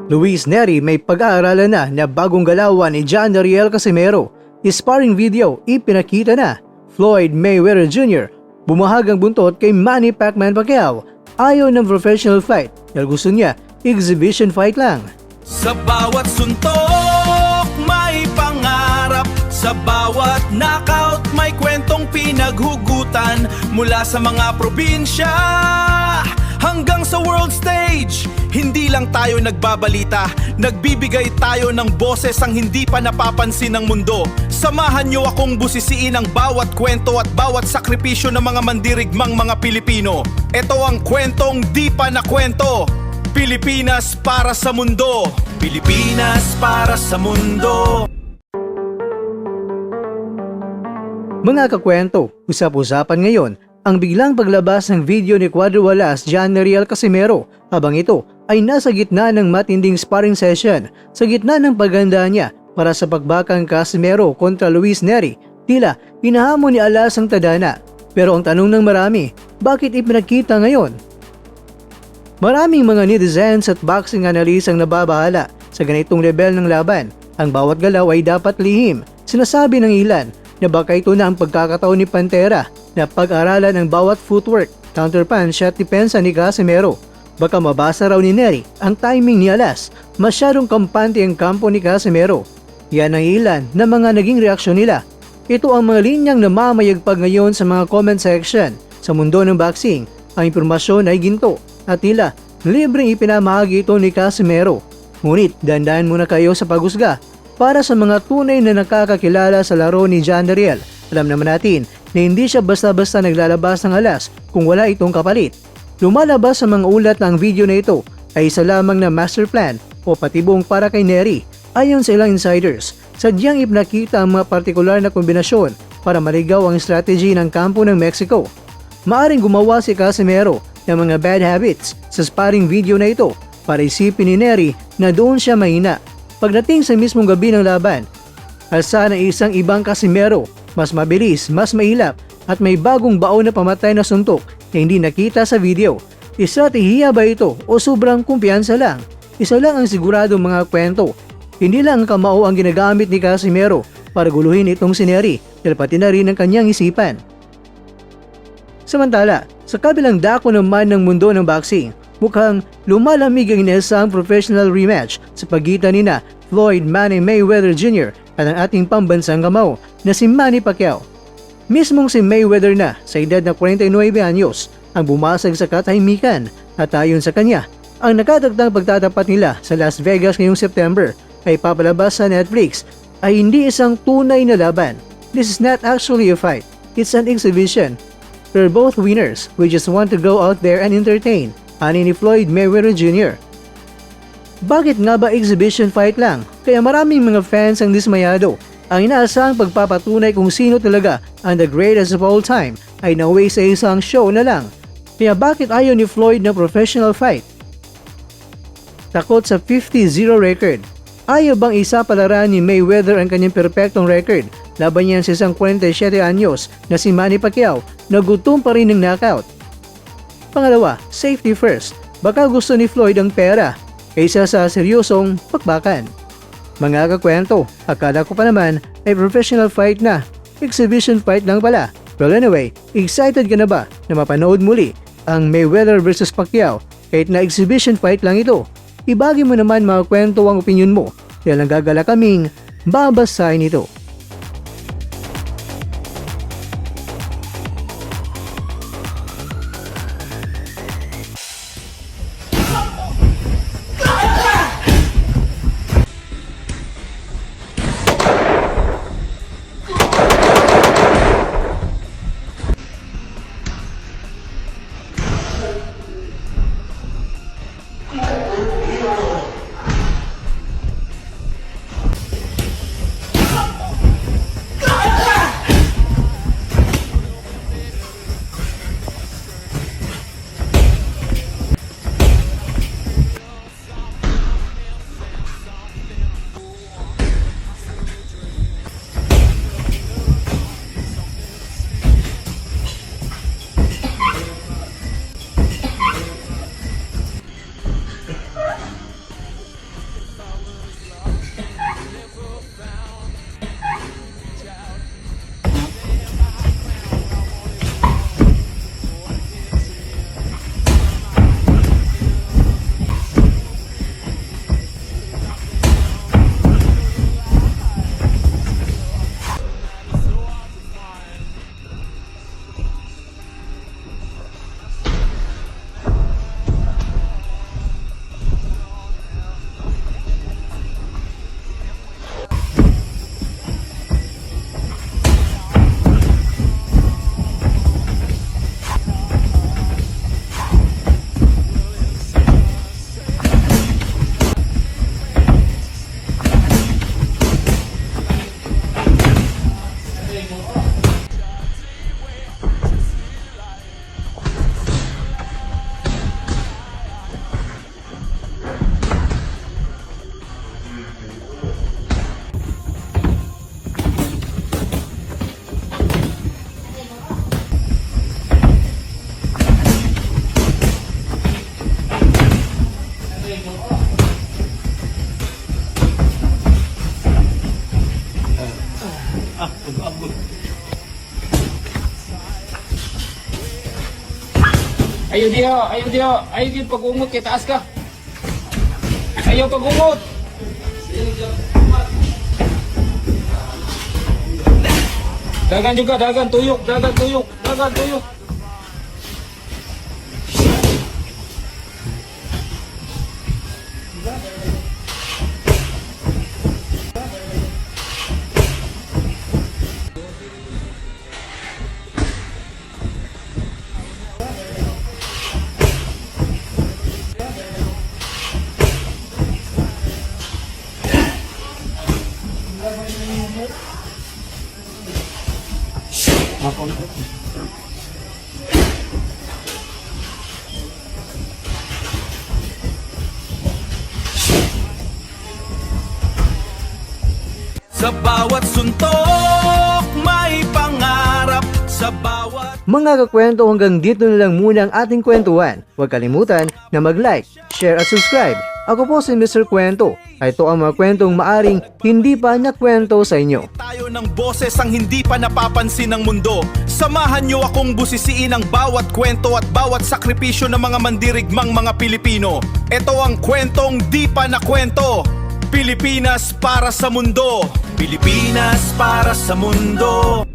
Luis Nery may pag-aaralan na bagong galawan ni John Ariel Casimero. Sparring video ipinakita na. Floyd Mayweather Jr. bumahagang buntot kay Manny Pacman Pacquiao. Ayaw ng professional fight dahil gusto niya exhibition fight lang. Sa bawat suntok may pangarap, sa bawat knockout may kwentong pinaghugutan. Mula sa mga probinsya hanggang sa world stage, hindi lang tayo nagbabalita, nagbibigay tayo ng boses ang hindi pa napapansin ng mundo. Samahan niyo akong busisiin ang bawat kwento at bawat sakripisyo ng mga mandirigmang mga Pilipino. Ito ang kwentong di pa na kwento. Pilipinas para sa mundo. Pilipinas para sa mundo. Mga kakwento, usap-usapan ngayon ang biglang paglabas ng video ni Quadriwalas John Ariel Casimero habang ito ay nasa gitna ng matinding sparring session. Sa gitna ng pagganda niya para sa pagbakang Casimero kontra Luis Nery, tila hinahamon ni Alas ang tadhana. Pero ang tanong ng marami, bakit ipinakita ngayon? Maraming mga netizens at boxing analysts ang nababahala sa ganitong level ng laban. Ang bawat galaw ay dapat lihim. Sinasabi ng ilan na baka ito na ang pagkakataon ni Pantera na pag-aralan ang bawat footwork, counterpunch at depensa ni Casimero. Baka mabasa raw ni Nery ang timing ni Alas. Masyadong kampante ang kampo ni Casimero. Yan ang ilan na mga naging reaksyon nila. Ito ang mga linyang namamayagpag ngayon sa mga comment section. Sa mundo ng boxing, ang impormasyon ay ginto at tila libreng ipinamahagi ito ni Casimero. Ngunit dandan muna kayo sa paghusga. Para sa mga tunay na nakakakilala sa laro ni John Ariel, alam naman natin na hindi siya basta-basta naglalabas ng alas kung wala itong kapalit. Lumalabas sa mga ulat na ang video na ito ay isa lamang na master plan o patibong para kay Nery. Ayon sa ilang insiders, sadyang ipinakita ang mga partikular na kombinasyon para maligaw ang strategy ng kampo ng Mexico. Maaring gumawa si Casimero ng mga bad habits sa sparring video na ito para isipin ni Nery na doon siya mahina. Pagdating sa mismong gabi ng laban, alsa ng isang ibang Casimero, mas mabilis, mas mailap at may bagong baon na pamatay na suntok na hindi nakita sa video. Estratehiya ba ito o sobrang kumpiyansa lang? Isa lang ang sigurado mga kwento. Hindi lang kamao ang ginagamit ni Casimero para guluhin itong si Nery dahil pati na rin ang kanyang isipan. Samantala, sa kabilang dako naman ng mundo ng boxing, mukhang lumalamig ang inaasahang professional rematch sa pagitan nina Floyd Manny Mayweather Jr. at ang ating pambansang kamao na si Manny Pacquiao. Mismong si Mayweather na sa edad na 49 anyos ang bumasag sa katahimikan at ayon sa kanya, ang nakatagtang pagtatapat nila sa Las Vegas ngayong September ay papalabas sa Netflix ay hindi isang tunay na laban. This is not actually a fight, it's an exhibition. We're both winners, we just want to go out there and entertain, ani ni Floyd Mayweather Jr. Bakit nga ba exhibition fight lang? Kaya maraming mga fans ang dismayado. Ang inaasahang pagpapatunay kung sino talaga ang the greatest of all time ay naway sa isang show na lang. Kaya bakit ayaw ni Floyd na professional fight? Takot sa 50-0 record. Ayaw bang isa palaran ni Mayweather ang kanyang perpektong record? Laban niyan sa isang 47 anyos na si Manny Pacquiao na gutom pa rin ng knockout. Pangalawa, safety first. Baka gusto ni Floyd ang pera kaysa sa seryosong pakbakan. Mga kakwento, akala ko pa naman ay professional fight na. Exhibition fight lang pala. Well anyway, excited ka na ba na mapanood muli ang Mayweather vs Pacquiao kahit na exhibition fight lang ito? Ibagi mo naman mga kwento ang opinion mo dahil nagagala kaming babasahin ito. Ayaw di pag-ungot kay taas ka. Ayaw pag-ungot. Dagan juga, dagan tuyok. Sa bawat suntok, may pangarap. Sa bawat Mga kakwento, hanggang dito na lang muna ang ating kwentuhan. Huwag kalimutan na mag-like, share at subscribe. Ako po si Mr. Kwento. Ito ang mga kwentong maaring hindi pa nakwento sa inyo. tayo ng boses ang hindi pa napapansin ng mundo. Samahan niyo akong busisiin ang bawat kwento at bawat sakripisyo ng mga mandirigmang mga Pilipino. Ito ang kwentong di pa nakwento. Pilipinas para sa mundo. Pilipinas para sa mundo.